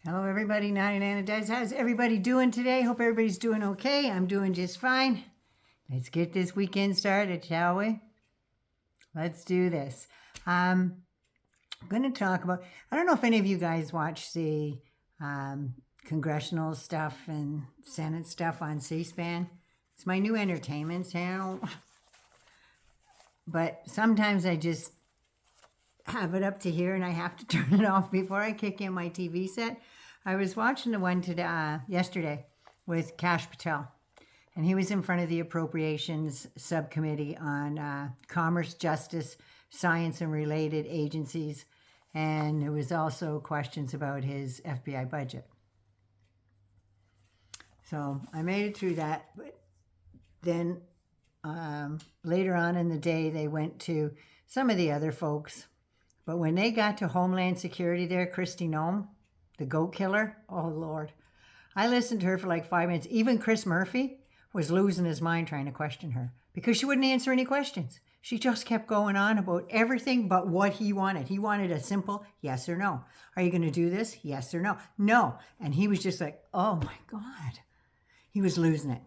Hello, everybody. Nana Does. How's everybody doing today? Hope everybody's doing okay. I'm doing just fine. Let's get this weekend started, shall we? Let's do this. I'm going to talk about, I don't know if any of you guys watch the congressional stuff and Senate stuff on C-SPAN. It's my new entertainment channel. But sometimes I just have it up to here and I have to turn it off before I kick in my TV set. I was watching the one today, yesterday with Kashyp, and he was in front of the Appropriations Subcommittee on Commerce, Justice, Science, and Related Agencies, and there was also questions about his FBI budget. So I made it through that, but then later on in the day, they went to some of the other folks. But when they got to Homeland Security there, Kristi Noem, the goat killer, oh Lord. I listened to her for like 5 minutes. Even Chris Murphy was losing his mind trying to question her because she wouldn't answer any questions. She just kept going on about everything but what he wanted. He wanted a simple yes or no. Are you going to do this? Yes or no? No. And he was just like, oh my God. He was losing it.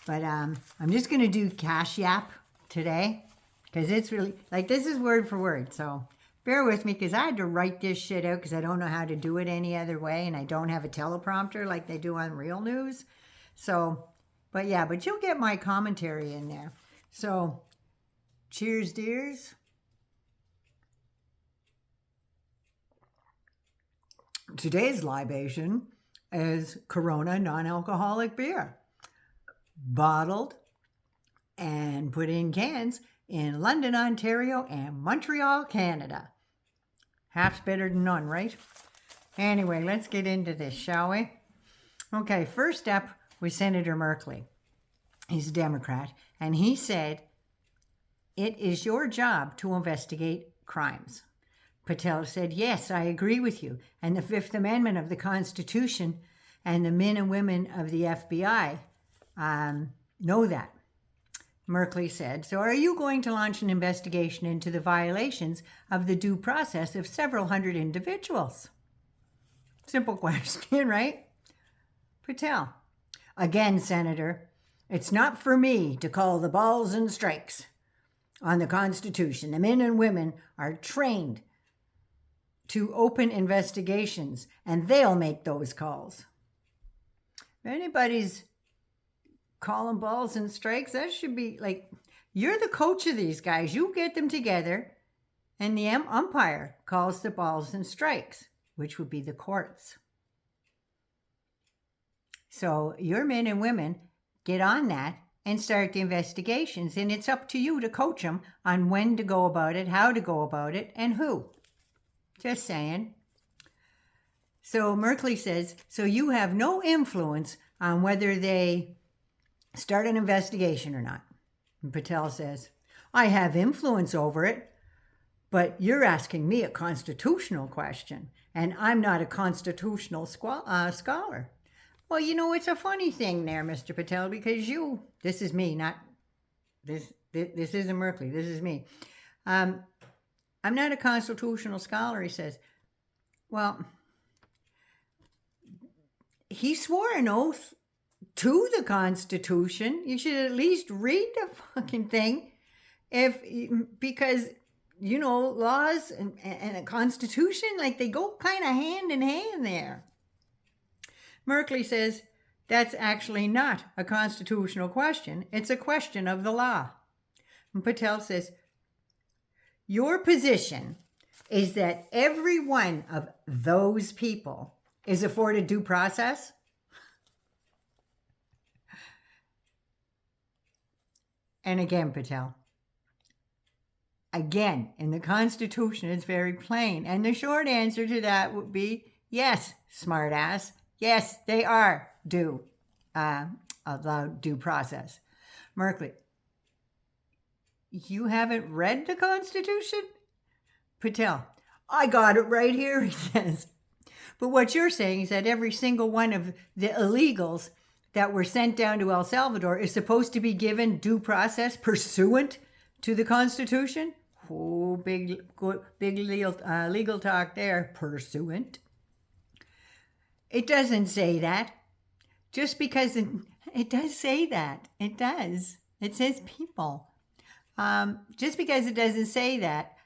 But I'm just going to do Kashyp today because it's really, like, this is word for word. So bear with me because I had to write this shit out because I don't know how to do it any other way, and I don't have a teleprompter like they do on Real News. So, but you'll get my commentary in there. So, cheers, dears. Today's libation is Corona non-alcoholic beer, bottled and put in cans in London, Ontario, and Montreal, Canada. Half's better than none, right? Anyway, let's get into this, shall we? Okay, first up was Senator Merkley. He's a Democrat, and he said, it is your job to investigate crimes. Patel said, yes, I agree with you, and the Fifth Amendment of the Constitution and the men and women of the FBI know that. Merkley said, so are you going to launch an investigation into the violations of the due process of several hundred individuals? Simple question, right? Patel, again, Senator, it's not for me to call the balls and strikes on the Constitution. The men and women are trained to open investigations, and they'll make those calls. If anybody's calling balls and strikes, that should be like, you're the coach of these guys. You get them together and the umpire calls the balls and strikes, which would be the courts. So your men and women get on that and start the investigations, and it's up to you to coach them on when to go about it, how to go about it, and who. Just saying. So Merkley says, so you have no influence on whether they start an investigation or not. And Patel says, I have influence over it, but you're asking me a constitutional question, and I'm not a constitutional scholar. Well, you know, it's a funny thing there, Mr. Patel, because this is me, not, this isn't Merkley, this is me. I'm not a constitutional scholar, he says. Well, he swore an oath to the Constitution. You should at least read the fucking thing, because you know, laws and a Constitution, like, they go kind of hand in hand there. Merkley says that's actually not a constitutional question. It's a question of the law. And Patel says, your position is that every one of those people is afforded due process? And again, Patel, again, in the Constitution, it's very plain. And the short answer to that would be yes, smartass. Yes, they are allowed due process. Merkley, you haven't read the Constitution? Patel, I got it right here, he says. But what you're saying is that every single one of the illegals that were sent down to El Salvador is supposed to be given due process pursuant to the Constitution? Oh, big legal talk there. Pursuant. It doesn't say that. Just because it does say that. It does. It says people. Just because it doesn't say that,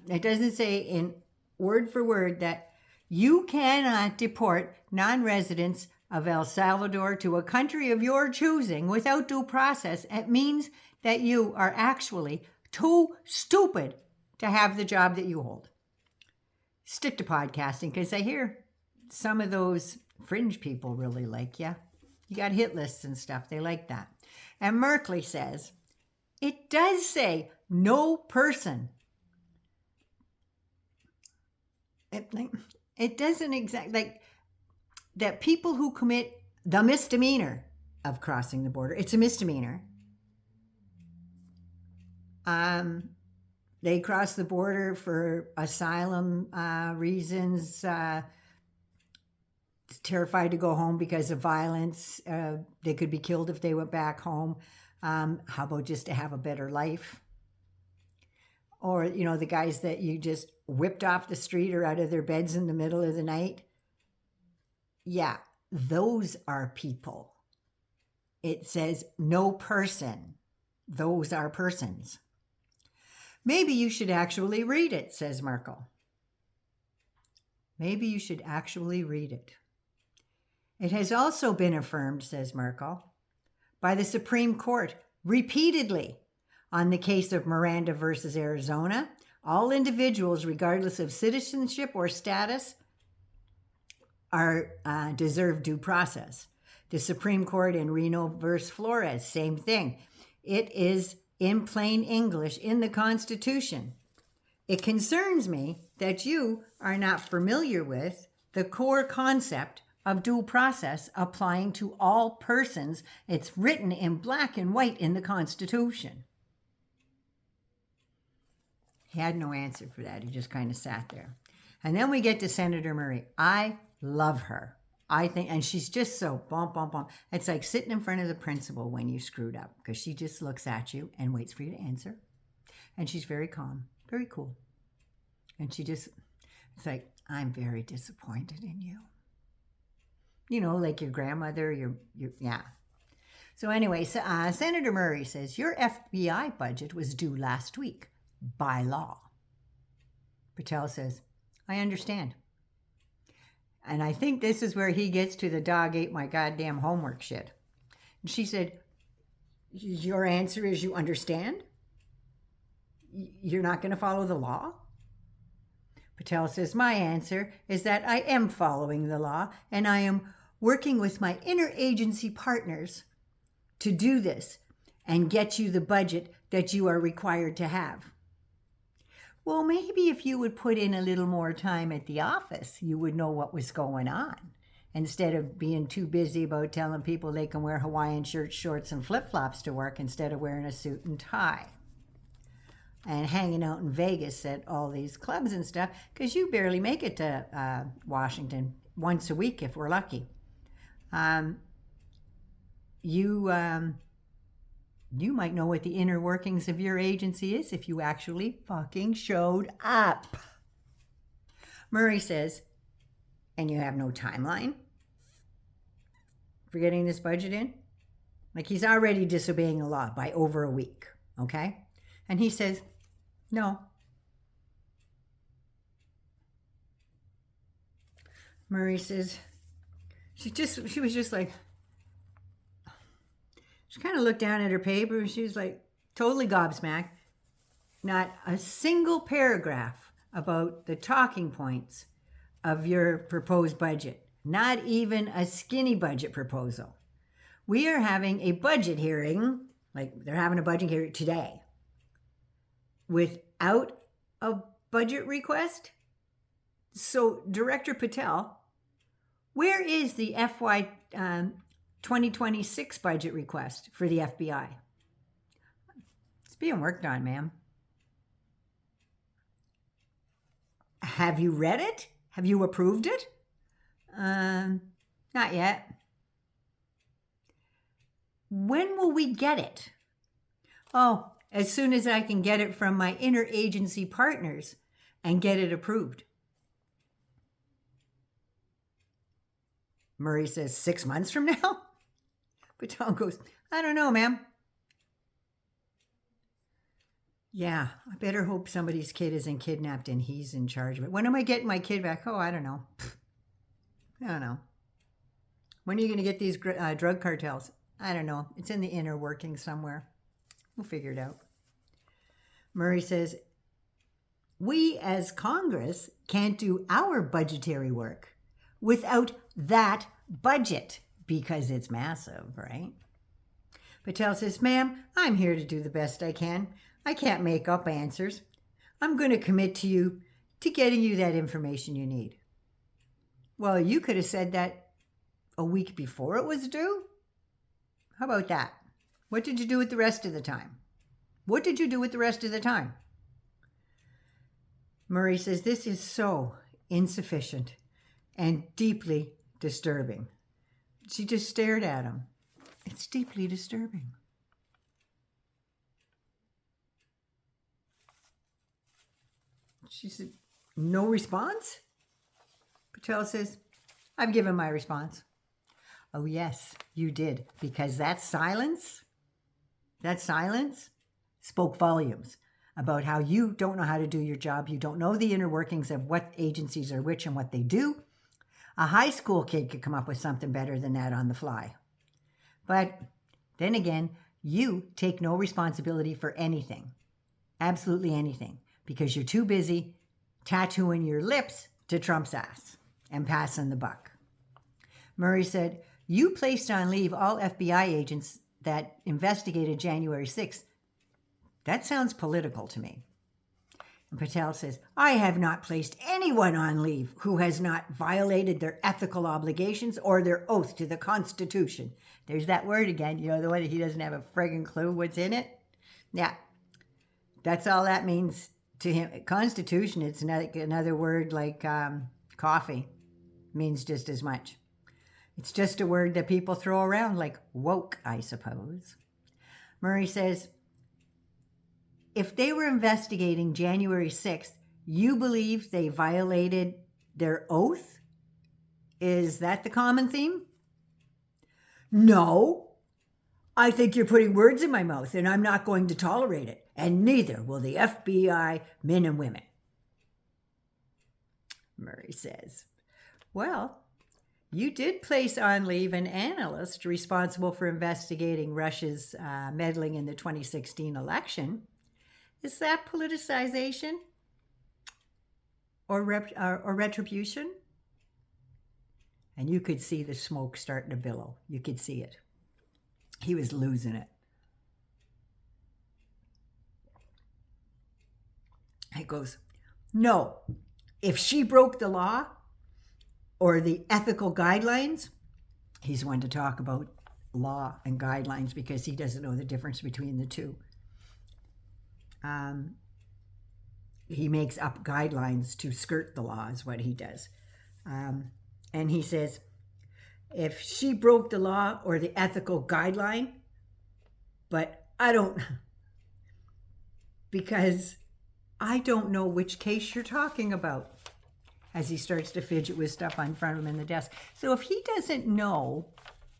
it doesn't say in word for word that you cannot deport non-residents of El Salvador to a country of your choosing without due process. It means that you are actually too stupid to have the job that you hold. Stick to podcasting, because I hear some of those fringe people really like you. You got hit lists and stuff. They like that. And Merkley says, it does say no person. It doesn't exactly, like, that people who commit the misdemeanor of crossing the border, it's a misdemeanor. They cross the border for asylum reasons, terrified to go home because of violence. They could be killed if they went back home. How about just to have a better life? Or, the guys that you just whipped off the street or out of their beds in the middle of the night. Yeah, those are people. It says no person. Those are persons. Maybe you should actually read it, says Merkel. Maybe you should actually read it. It has also been affirmed, says Merkel, by the Supreme Court repeatedly on the case of Miranda versus Arizona. All individuals, regardless of citizenship or status, deserve due process. The Supreme Court in Reno versus Flores, same thing. It is in plain English in the Constitution. It concerns me that you are not familiar with the core concept of due process applying to all persons. It's written in black and white in the Constitution. He had no answer for that. He just kind of sat there. And then we get to Senator Murray. I love her. I think, and she's just so bump, bump, bump. It's like sitting in front of the principal when you screwed up, because she just looks at you and waits for you to answer. And she's very calm, very cool. And it's like, I'm very disappointed in you. Like your grandmother, yeah. So anyway, Senator Murray says, your FBI budget was due last week by law. Patel says, I understand. And I think this is where he gets to the dog ate my goddamn homework shit. And she said, your answer is you understand? You're not going to follow the law? Patel says, my answer is that I am following the law, and I am working with my interagency partners to do this and get you the budget that you are required to have. Well, maybe if you would put in a little more time at the office, you would know what was going on, instead of being too busy about telling people they can wear Hawaiian shirts, shorts, and flip-flops to work instead of wearing a suit and tie. And hanging out in Vegas at all these clubs and stuff, because you barely make it to Washington once a week if we're lucky. You might know what the inner workings of your agency is if you actually fucking showed up. Murray says, and you have no timeline for getting this budget in? Like, he's already disobeying the law by over a week, okay? And he says, no. Murray says, she was just like, she kind of looked down at her paper and she was like totally gobsmacked. Not a single paragraph about the talking points of your proposed budget. Not even a skinny budget proposal. We are having a budget hearing, like they're having a budget hearing today, without a budget request. So, Director Patel, where is the FY 2026 budget request for the FBI? It's being worked on, ma'am. Have you read it? Have you approved it? Not yet. When will we get it? Oh, as soon as I can get it from my interagency partners and get it approved. Murray says, 6 months from now? Patel goes, I don't know, ma'am. Yeah, I better hope somebody's kid isn't kidnapped and he's in charge of it. When am I getting my kid back? Oh, I don't know. I don't know. When are you going to get these drug cartels? I don't know. It's in the inner workings somewhere. We'll figure it out. Murray says, we as Congress can't do our budgetary work without that budget because it's massive, right? Patel says, ma'am, I'm here to do the best I can. I can't make up answers. I'm going to commit to you to getting you that information you need. Well, you could have said that a week before it was due. How about that? What did you do with the rest of the time? What did you do with the rest of the time? Murray says, this is so insufficient and deeply disturbing. She just stared at him. It's deeply disturbing. She said, no response? Patel says, I've given my response. Oh, yes, you did, because that silence spoke volumes about how you don't know how to do your job. You don't know the inner workings of what agencies are which and what they do. A high school kid could come up with something better than that on the fly. But then again, you take no responsibility for anything, absolutely anything, because you're too busy tattooing your lips to Trump's ass and passing the buck. Murray said, you placed on leave all FBI agents that investigated January 6th. That sounds political to me. And Patel says, I have not placed anyone on leave who has not violated their ethical obligations or their oath to the Constitution. There's that word again, the one that he doesn't have a friggin' clue what's in it. Yeah, that's all that means to him. Constitution, it's another word like coffee, means just as much. It's just a word that people throw around like woke, I suppose. Murray says, if they were investigating January 6th, you believe they violated their oath? Is that the common theme? No. I think you're putting words in my mouth, and I'm not going to tolerate it, and neither will the FBI men and women. Murray says, well, you did place on leave an analyst responsible for investigating Russia's meddling in the 2016 election. Is that politicization or retribution? And you could see the smoke starting to billow. You could see it. He was losing it. He goes, no, if she broke the law or the ethical guidelines, he's one to talk about law and guidelines because he doesn't know the difference between the two. He makes up guidelines to skirt the law is what he does. And he says, if she broke the law or the ethical guideline, but because I don't know which case you're talking about, as he starts to fidget with stuff in front of him in the desk. So if he doesn't know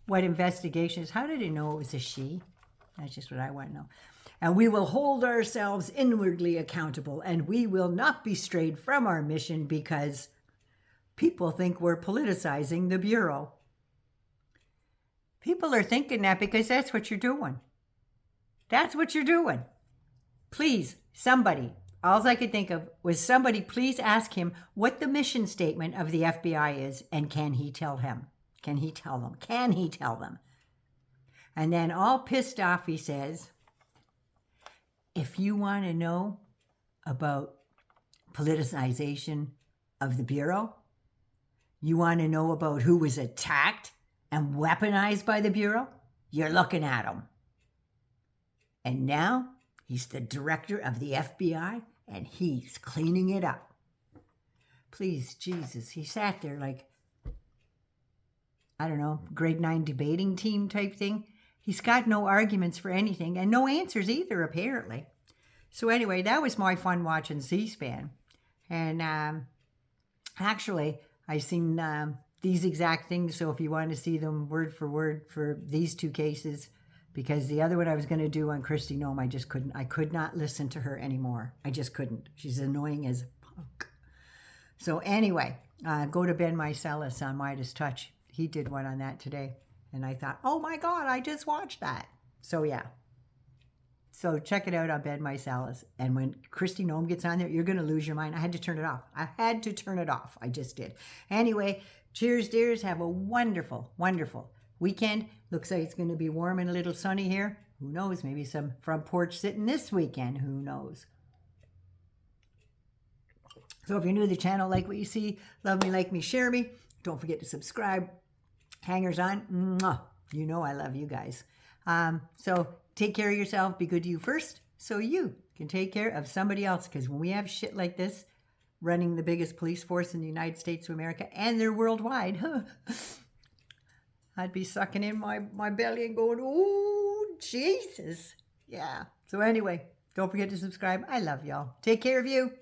what investigation is, how did he know it was a she? That's just what I want to know. And we will hold ourselves inwardly accountable, and we will not be strayed from our mission because people think we're politicizing the Bureau. People are thinking that because that's what you're doing. That's what you're doing. Please, somebody, all I could think of was somebody please ask him what the mission statement of the FBI is, and can he tell him? Can he tell them? Can he tell them? And then all pissed off, he says, if you want to know about politicization of the Bureau, you want to know about who was attacked and weaponized by the Bureau, you're looking at him. And now he's the director of the FBI and he's cleaning it up. Please, Jesus, he sat there like, I don't know, grade 9 debating team type thing. He's got no arguments for anything and no answers either, apparently. So anyway, that was my fun watching C-SPAN. And actually, I seen these exact things. So if you want to see them word for these two cases, because the other one I was going to do on Kristi Noem, I just couldn't. I could not listen to her anymore. I just couldn't. She's annoying as punk. So anyway, go to Ben Meiselas on Midas Touch. He did one on that today. And I thought, oh my God, I just watched that. So yeah. So check it out on Ben Meiselas. And when Kristi Noem gets on there, you're going to lose your mind. I had to turn it off. I just did. Anyway, cheers, dears. Have a wonderful, wonderful weekend. Looks like it's going to be warm and a little sunny here. Who knows? Maybe some front porch sitting this weekend. Who knows? So if you're new to the channel, like what you see, love me, like me, share me. Don't forget to subscribe. Hangers on. Mwah. You know I love you guys. So take care of yourself. Be good to you first so you can take care of somebody else. Because when we have shit like this running the biggest police force in the United States of America, and they're worldwide, I'd be sucking in my belly and going, oh, Jesus. Yeah. So anyway, don't forget to subscribe. I love y'all. Take care of you.